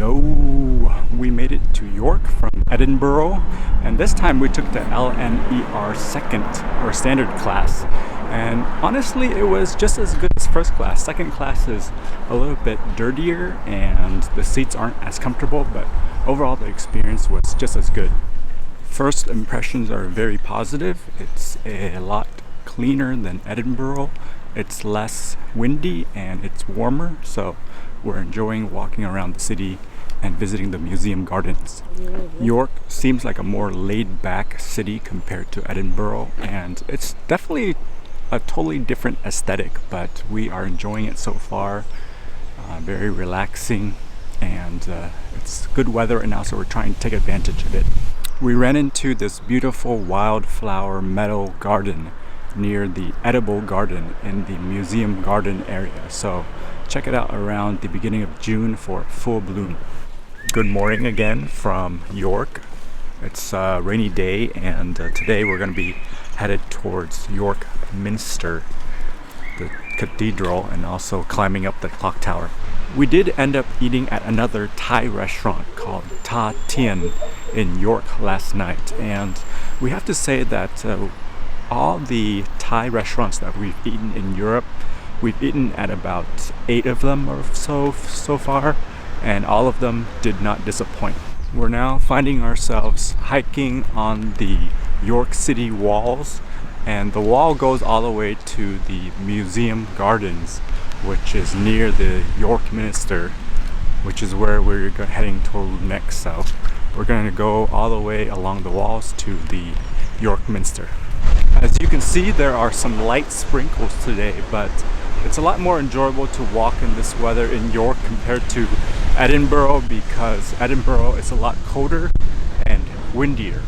Yo, we made it to York from Edinburgh, and this time we took the LNER second or standard class. And honestly, it was just as good as first class. Second class is a little bit dirtier and the seats aren't as comfortable, but overall the experience was just as good. First impressions are very positive. It's a lot cleaner than Edinburgh. It's less windy and it's warmer, so we're enjoying walking around the city and visiting the museum gardens. York seems like a more laid-back city compared to Edinburgh, and it's definitely a totally different aesthetic, but we are enjoying it so far. Very relaxing, and it's good weather right now, so we're trying to take advantage of it. We ran into this beautiful wildflower meadow garden near the edible garden in the museum garden area, so check it out around the beginning of June for full bloom. Good morning again from York. It's a rainy day, and today we're going to be headed towards York Minster, the cathedral, and also climbing up the clock tower. We did end up eating at another Thai restaurant called Ta Tien in York last night, and we have to say that all the Thai restaurants that we've eaten in Europe, we've eaten at about 8 of them or so far, and all of them did not disappoint. We're now finding ourselves hiking on the York City walls, and the wall goes all the way to the museum gardens, which is near the York Minster, which is where we're heading toward next. So we're going to go all the way along the walls to the York Minster. As you can see, there are some light sprinkles today, but it's a lot more enjoyable to walk in this weather in York compared to Edinburgh, because Edinburgh is a lot colder and windier.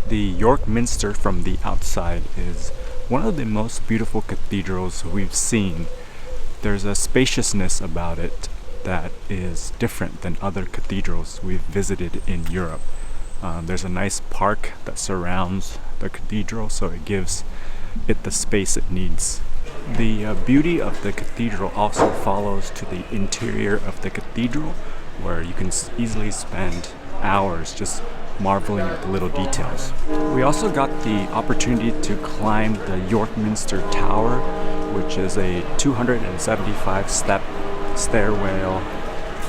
The York Minster from the outside is one of the most beautiful cathedrals we've seen. There's a spaciousness about it that is different than other cathedrals we've visited in Europe. There's a nice park that surrounds the cathedral, so it gives it the space it needs. The beauty of the cathedral also follows to the interior of the cathedral, where you can easily spend hours just marveling at the little details. We also got the opportunity to climb the York Minster Tower, which is a 275-step stairwell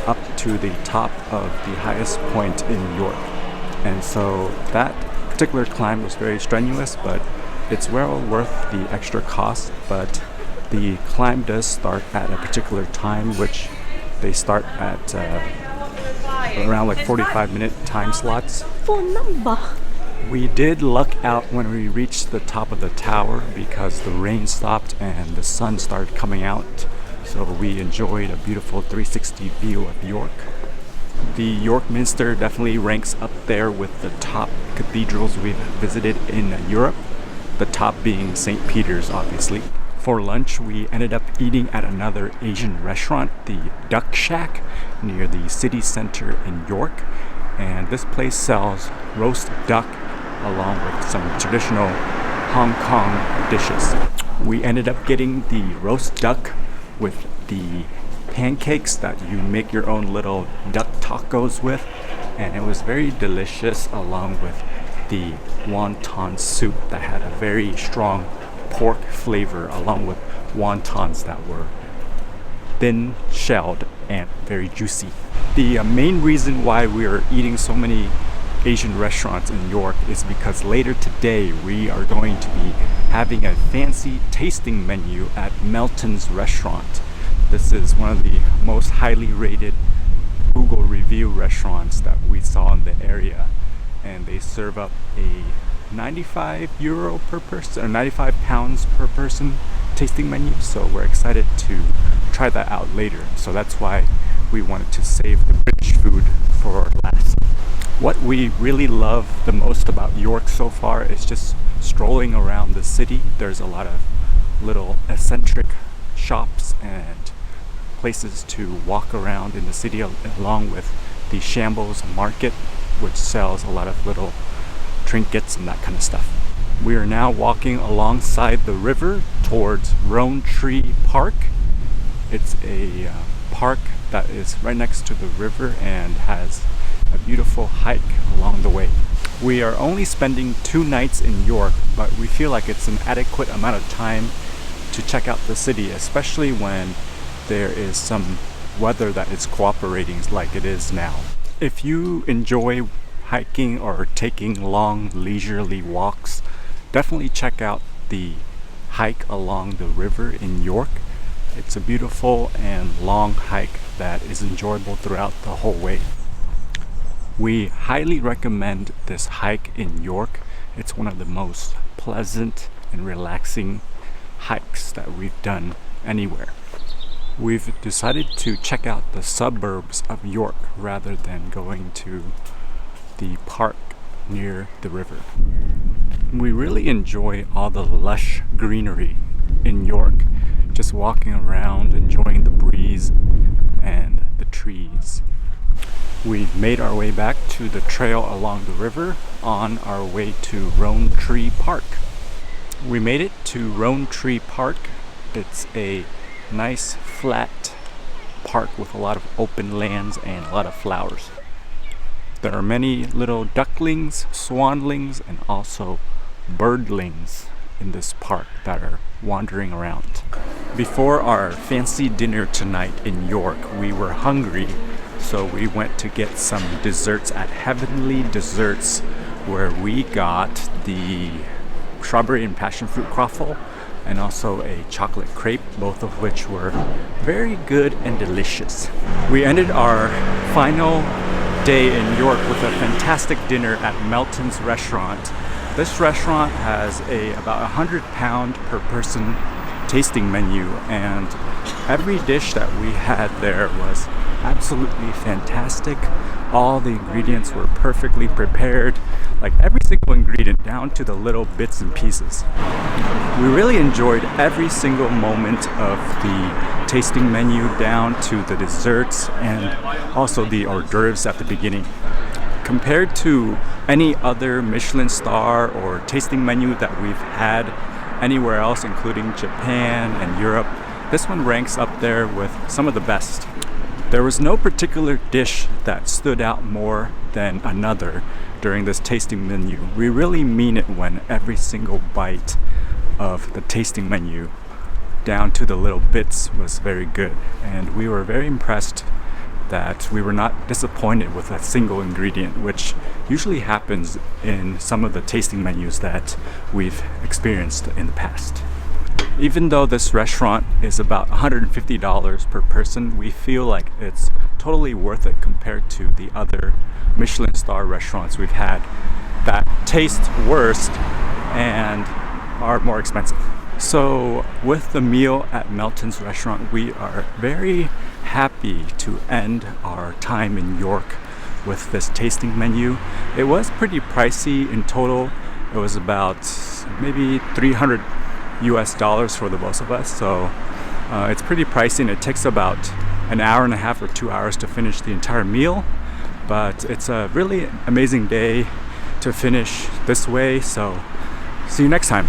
up to the top of the highest point in York. And so that particular climb was very strenuous, but it's well worth the extra cost. But the climb does start at a particular time, which they start at around like 45-minute time slots. Phone number. We did luck out when we reached the top of the tower because the rain stopped and the sun started coming out, so we enjoyed a beautiful 360 view of York. The York Minster definitely ranks up there with the top cathedrals we've visited in Europe, the top being St. Peter's, obviously. For lunch, we ended up eating at another Asian restaurant, the Duck Shack, near the city center in York. And this place sells roast duck along with some traditional Hong Kong dishes. We ended up getting the roast duck with the pancakes that you make your own little duck tacos with, and it was very delicious, along with the wonton soup that had a very strong pork flavor, along with wontons that were thin shelled and very juicy. The main reason why we are eating so many Asian restaurants in York is because later today we are going to be having a fancy tasting menu at Melton's restaurant. This is one of the most highly rated Google review restaurants that we saw in the area, and they serve up a €95 per person, or £95 per person tasting menu, so we're excited to try that out later. So that's why we wanted to save the British food for last. What we really love the most about York so far is just strolling around the city. There's a lot of little eccentric shops and places to walk around in the city, along with the Shambles Market, which sells a lot of little trinkets and that kind of stuff. We are now walking alongside the river towards Roan Tree Park. It's a park that is right next to the river and has a beautiful hike along the way. We are only spending 2 nights in York, but we feel like it's an adequate amount of time to check out the city, especially when there is some weather that is cooperating like it is now. If you enjoy hiking or taking long leisurely walks, definitely check out the hike along the river in York. It's a beautiful and long hike that is enjoyable throughout the whole way. We highly recommend this hike in York. It's one of the most pleasant and relaxing hikes that we've done anywhere. We've decided to check out the suburbs of York rather than going to the park near the river. We really enjoy all the lush greenery in York, just walking around, enjoying the breeze and the trees. We've made our way back to the trail along the river on our way to Roan Tree Park. We made it to Roan Tree Park. It's a nice flat park with a lot of open lands and a lot of flowers. There are many little ducklings, swanlings, and also birdlings in this park that are wandering around. Before our fancy dinner tonight in York, we were hungry, so we went to get some desserts at Heavenly Desserts, where we got the strawberry and passion fruit croffle and also a chocolate crepe, both of which were very good and delicious. We ended our final day in York with a fantastic dinner at Melton's restaurant. This restaurant has about 100-pound per person tasting menu, and every dish that we had there was absolutely fantastic. All the ingredients were perfectly prepared, like every single ingredient down to the little bits and pieces. We really enjoyed every single moment of the tasting menu down to the desserts and also the hors d'oeuvres at the beginning. Compared to any other Michelin star or tasting menu that we've had anywhere else, including Japan and Europe, this one ranks up there with some of the best. There was no particular dish that stood out more than another during this tasting menu. We really mean it when every single bite of the tasting menu, down to the little bits, was very good. And we were very impressed that we were not disappointed with a single ingredient, which usually happens in some of the tasting menus that we've experienced in the past. Even though this restaurant is about $150 per person, we feel like it's totally worth it compared to the other Michelin star restaurants we've had that taste worse and are more expensive. So with the meal at Melton's restaurant, we are very happy to end our time in York with this tasting menu. It was pretty pricey in total. It was about maybe $300 for the both of us, so it's pretty pricey, and it takes about an hour and a half or 2 hours to finish the entire meal, but it's a really amazing day to finish this way. So see you next time.